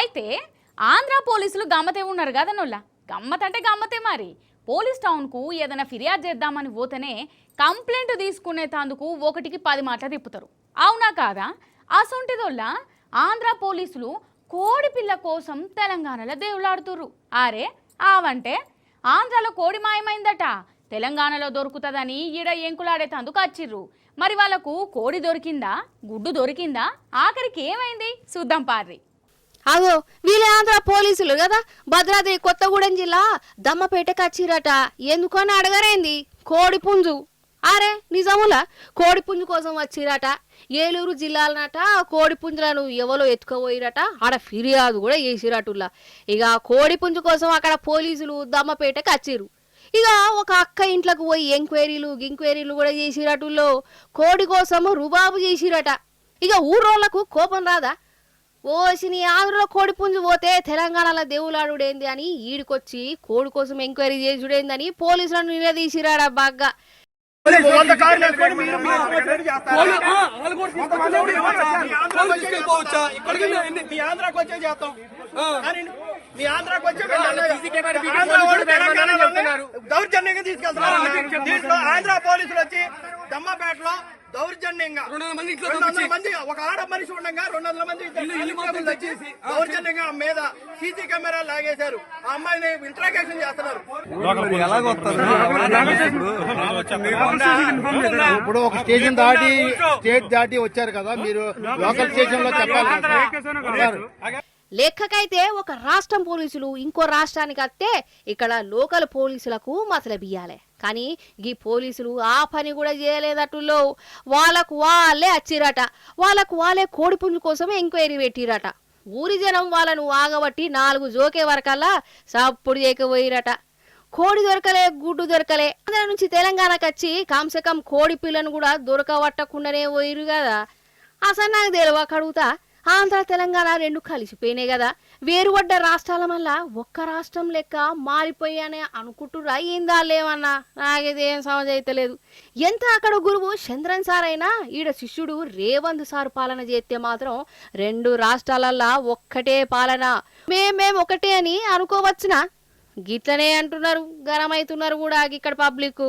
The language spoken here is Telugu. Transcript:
అయితే ఆంధ్ర పోలీసులు గమ్మతే ఉన్నారు కదా నొల్ల. గమ్మత్ అంటే గమ్మతే మరి. పోలీస్ టౌన్కు ఏదైనా ఫిర్యాదు చేద్దామని పోతేనే కంప్లైంట్ తీసుకునే తందుకు ఒకటికి 10 మాటలు తిప్పుతారు. అవునా కాదా? అసొంటిదొల్ల ఆంధ్ర పోలీసులు కోడి పిల్ల కోసం తెలంగాణలో దేవులాడుతుర్రు. అరే ఆవంటే ఆంధ్రాలో కోడి మాయమైందట, తెలంగాణలో దొరుకుతుందని ఈడ ఎంకులాడే తందుకు వచ్చిర్రు. మరి వాళ్ళకు కోడి దొరికిందా, గుడ్డు దొరికిందా, ఆఖరికి ఏమైంది చూద్దాం పార్రి. అగో వీళ్ళే ఆంధ్ర పోలీసులు కదా, భద్రాద్రి కొత్తగూడెం జిల్లా దమ్మపేటకు వచ్చిరట. ఎందుకని అడగరేంది? కోడి పుంజు. అరే నిజములా కోడి పుంజు కోసం వచ్చిరట. ఏలూరు జిల్లాలనట కోడి పుంజులను ఎవరో ఎత్తుకుపోయిరట. ఆడ ఫిర్యాదు కూడా చేసిరటుల్లా. ఇక కోడి పుంజు కోసం అక్కడ పోలీసులు దమ్మపేటకు వచ్చిర్రు. ఇక ఒక అక్క ఇంట్లోకి పోయి ఎంక్వైరీలు కూడా చేసిరటుల్లో. కోడి కోసం రుబాబు చేసిరట. ఇక ఊరోళ్లకు కోపం రాదా? ఓసిని ఆంధ్రలో కోడి పుంజు పోతే తెలంగాణలో దేవులాడుడేంది అని ఈడికొచ్చి కోడి కోసం ఎంక్వైరీ చేసుడేందని పోలీసులను నిలదీసిరాడా బాగా. దౌర్జన్యంగా తీసుకెళ్తున్నారు. ఆంధ్ర పోలీసులు వచ్చి దమ్మపేటలో దౌర్జన్యంగా 200 మంది ఒక ఆడ మనిషి ఉండగా 200 మంది దౌర్జన్యంగా మీద సీసీ కెమెరా లాగేశారు. ఆ అమ్మాయిని ఇంట్రాగేషన్ చేస్తున్నారు. ఇప్పుడు ఒక స్టేట్ దాటి వచ్చారు కదా, మీరు లోకల్ స్టేషన్ లో చెప్పాలి. లెక్కకైతే ఒక రాష్ట్రం పోలీసులు ఇంకో రాష్ట్రానికి వస్తే ఇక్కడ లోకల్ పోలీసులకు మసల బియ్యాలే. కానీ ఈ పోలీసులు ఆ పని కూడా చేయలేదట్టులో. వాళ్ళకు వాళ్ళే వచ్చిరట. వాళ్ళకు వాళ్ళే కోడి పుంజు కోసమే ఎంక్వైరీ పెట్టిరట. ఊరి జనం వాళ్ళను ఆగబట్టి 4 జోకే వరకల్లా సప్పుడు చేయకపోయిరట. కోడి దొరకలే, గుడ్డు దొరకలే. ఆంధ్ర నుంచి తెలంగాణకు వచ్చి కాంసకం కోడి పిల్లను కూడా దొరకబట్టకుండానే పోయిరు కదా. అసలు నాకు తెలియక అడుగుతా, ఆంధ్ర తెలంగాణ 2 కలిసిపోయినాయి కదా, వేరుపడ్డ రాష్ట్రాల వల్ల ఒక్క రాష్ట్రం లెక్క మారిపోయానే అనుకుంటురా ఏందా లేవన్నా? నాకేదేం సమజ్ అయితలేదు. ఎంత అక్కడ గురువు చంద్రన్ సార్ అయినా ఈడ శిష్యుడు రేవంత్ సార్ పాలన చేస్తే మాత్రం 2 రాష్ట్రాలల్లా ఒక్కటే పాలన, మేమేం ఒకటే అని అనుకోవచ్చునా? గిట్లనే అంటున్నారు, గరమైతున్నారు కూడా ఇక్కడ పబ్లిక్.